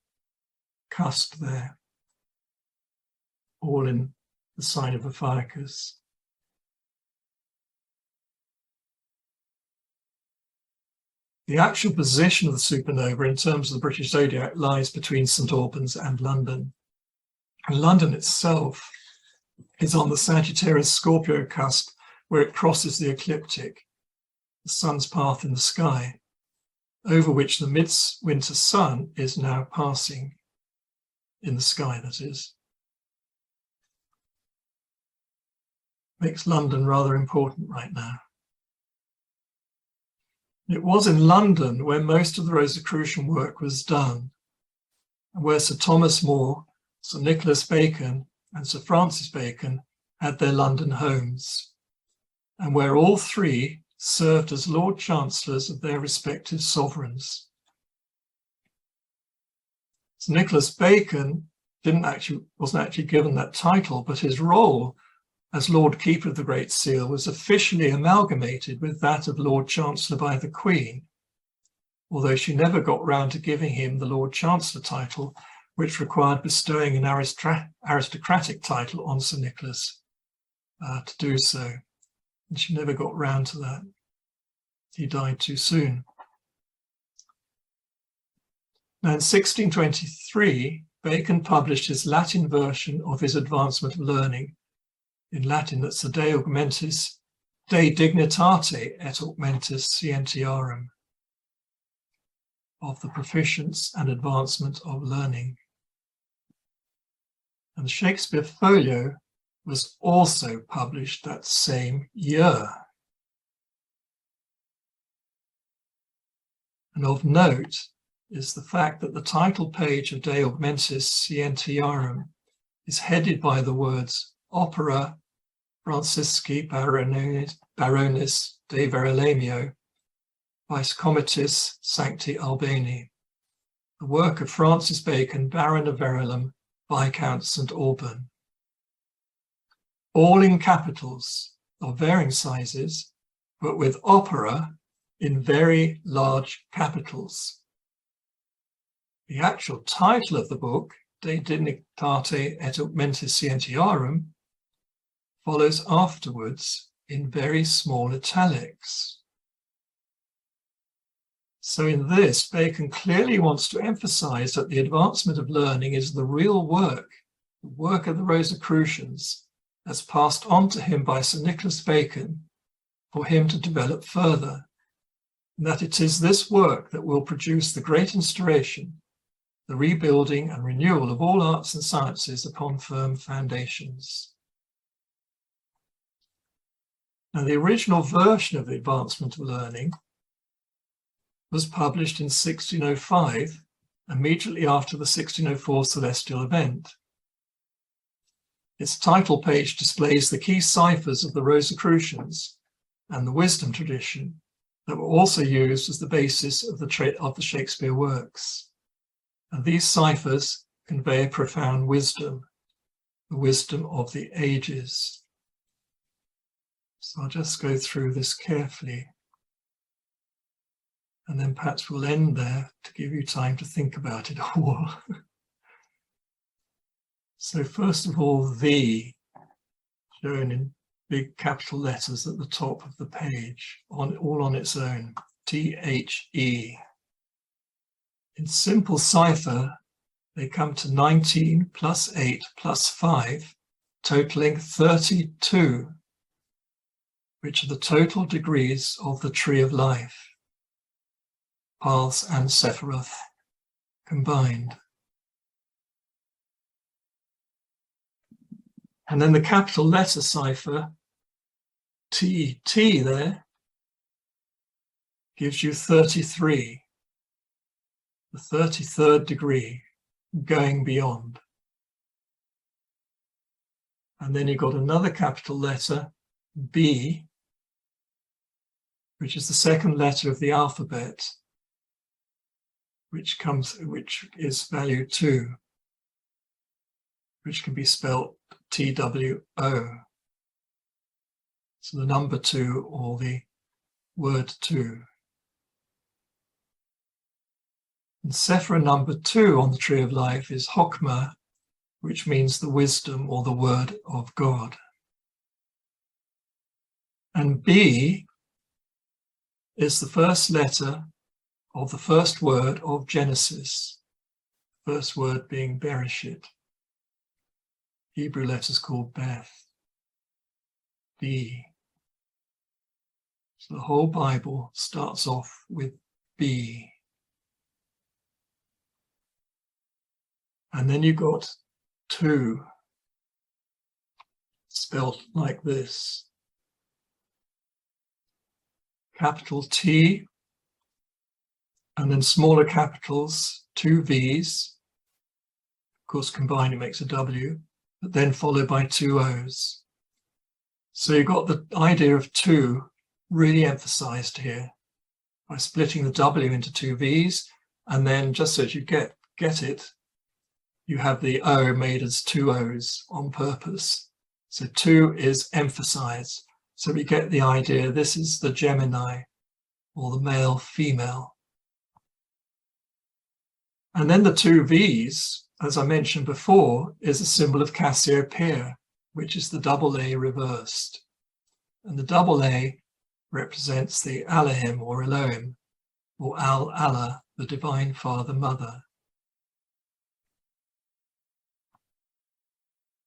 cusp there, all in the sign of Ophiuchus. The actual position of the supernova in terms of the British zodiac lies between St Albans and London. And London itself is on the Sagittarius-Scorpio cusp, where it crosses the ecliptic, the sun's path in the sky, over which the midwinter sun is now passing, in the sky, that is. Makes London rather important right now. It was in London where most of the Rosicrucian work was done, and where Sir Thomas More, Sir Nicholas Bacon, and Sir Francis Bacon had their London homes, and where all three served as Lord Chancellors of their respective sovereigns. Sir Nicholas Bacon wasn't actually given that title, but his role as Lord Keeper of the Great Seal was officially amalgamated with that of Lord Chancellor by the Queen, although she never got round to giving him the Lord Chancellor title, which required bestowing an aristocratic title on Sir Nicholas to do so. And she never got round to that. He died too soon. Now in 1623, Bacon published his Latin version of his Advancement of Learning. In Latin, that's the De Augmentis, De Dignitate et Augmentis Scientiarum, of the proficience and advancement of learning. And the Shakespeare Folio was also published that same year. And of note is the fact that the title page of De Augmentis Scientiarum is headed by the words Opera Francisci Baronis de Verulamium, Vice Comitis Sancti Albani, the work of Francis Bacon, Baron of Verulam, Viscount St. Alban. All in capitals of varying sizes, but with opera in very large capitals. The actual title of the book, De Dignitate et Augmentis Scientiarum, follows afterwards in very small italics. So in this, Bacon clearly wants to emphasize that the advancement of learning is the real work, the work of the Rosicrucians, as passed on to him by Sir Nicholas Bacon for him to develop further, and that it is this work that will produce the Great Instauration, the rebuilding and renewal of all arts and sciences upon firm foundations. Now, the original version of the Advancement of Learning was published in 1605, immediately after the 1604 celestial event. Its title page displays the key ciphers of the Rosicrucians and the wisdom tradition that were also used as the basis of the Shakespeare works. And these ciphers convey a profound wisdom, the wisdom of the ages. So I'll just go through this carefully, and then perhaps we'll end there to give you time to think about it all. So first of all, the, shown in big capital letters at the top of the page, all on its own, THE. In simple cipher, they come to 19 plus 8 plus 5, totaling 32, which are the total degrees of the tree of life, paths and Sephiroth combined. And then the capital letter cipher, TT there, gives you 33, the 33rd degree, going beyond. And then you've got another capital letter, B, which is the second letter of the alphabet, which is value 2, which can be spelt TWO. So the number 2 or the word 2. And Sephira number 2 on the tree of life is Chokmah, which means the wisdom or the word of God. And B is the first letter of the first word of Genesis, first word being Bereshit. Hebrew letters called Beth, B. So the whole Bible starts off with B. And then you've got 2, spelled like this. Capital T, and then smaller capitals, 2 V's. Of course, combined it makes a W, but then followed by 2 O's. So you've got the idea of 2 really emphasized here by splitting the W into 2 V's, and then just so as you get it, you have the O made as 2 O's on purpose. So 2 is emphasized. So we get the idea this is the Gemini, or the male, female. And then the 2 V's, as I mentioned before, is a symbol of Cassiopeia, which is the double A reversed. And the double A represents the Elohim or Elohim, or Allah, the Divine Father, Mother.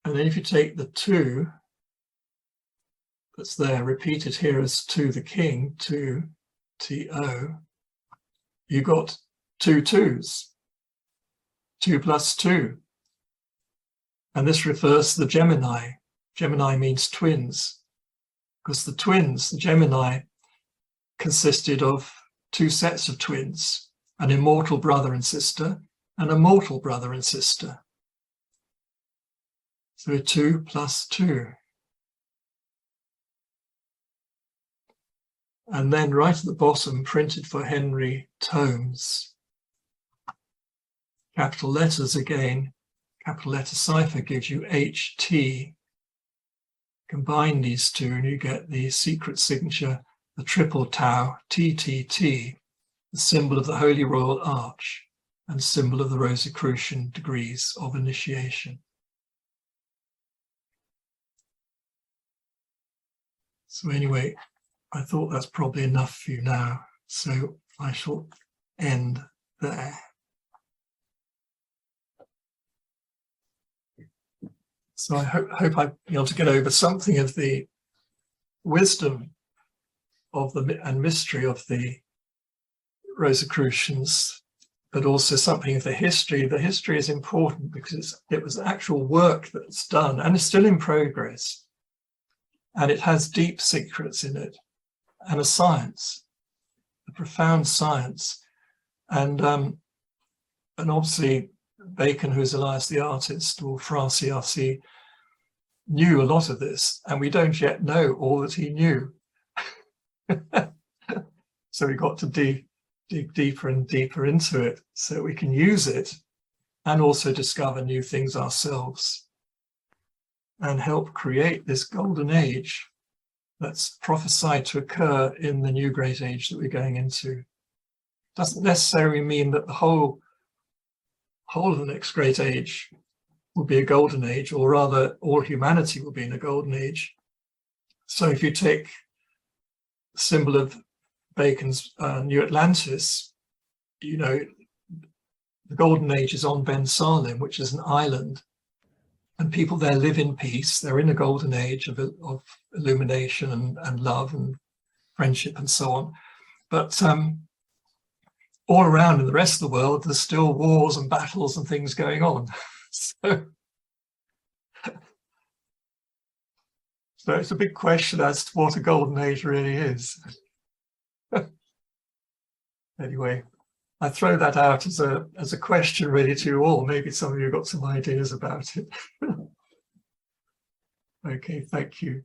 And then if you take the 2 that's there, repeated here as to the King, 2, T-O, you got 2 2's, 2 plus 2. And this refers to the Gemini. Gemini means twins, because the twins, the Gemini, consisted of 2 sets of twins, an immortal brother and sister, and a mortal brother and sister. So 2 plus 2. And then right at the bottom, printed for Henry Tomes, capital letters again, capital letter cipher gives you HT. Combine these 2 and you get the secret signature, the triple tau, TTT, the symbol of the Holy Royal Arch and symbol of the Rosicrucian degrees of initiation. So anyway, I thought that's probably enough for you now, so I shall end there. So I hope I'll be able to get over something of the wisdom of and mystery of the Rosicrucians, but also something of the history. The history is important because it was actual work that's done and is still in progress. And it has deep secrets in it, and a science, a profound science. And obviously Bacon, who is Elias the artist, or Francis, knew a lot of this, and we don't yet know all that he knew. So we got to dig deeper and deeper into it so we can use it and also discover new things ourselves and help create this golden age that's prophesied to occur in the new great age that we're going into. Doesn't necessarily mean that the whole of the next great age will be a golden age, or rather all humanity will be in a golden age. So if you take the symbol of Bacon's New Atlantis, you know, the golden age is on Ben Salim, which is an island, and people there live in peace. They're in a golden age of illumination and love and friendship and so on. But all around in the rest of the world, there's still wars and battles and things going on. So it's a big question as to what a golden age really is. Anyway, I throw that out as a question really to you all. Maybe some of you got some ideas about it. Okay, thank you.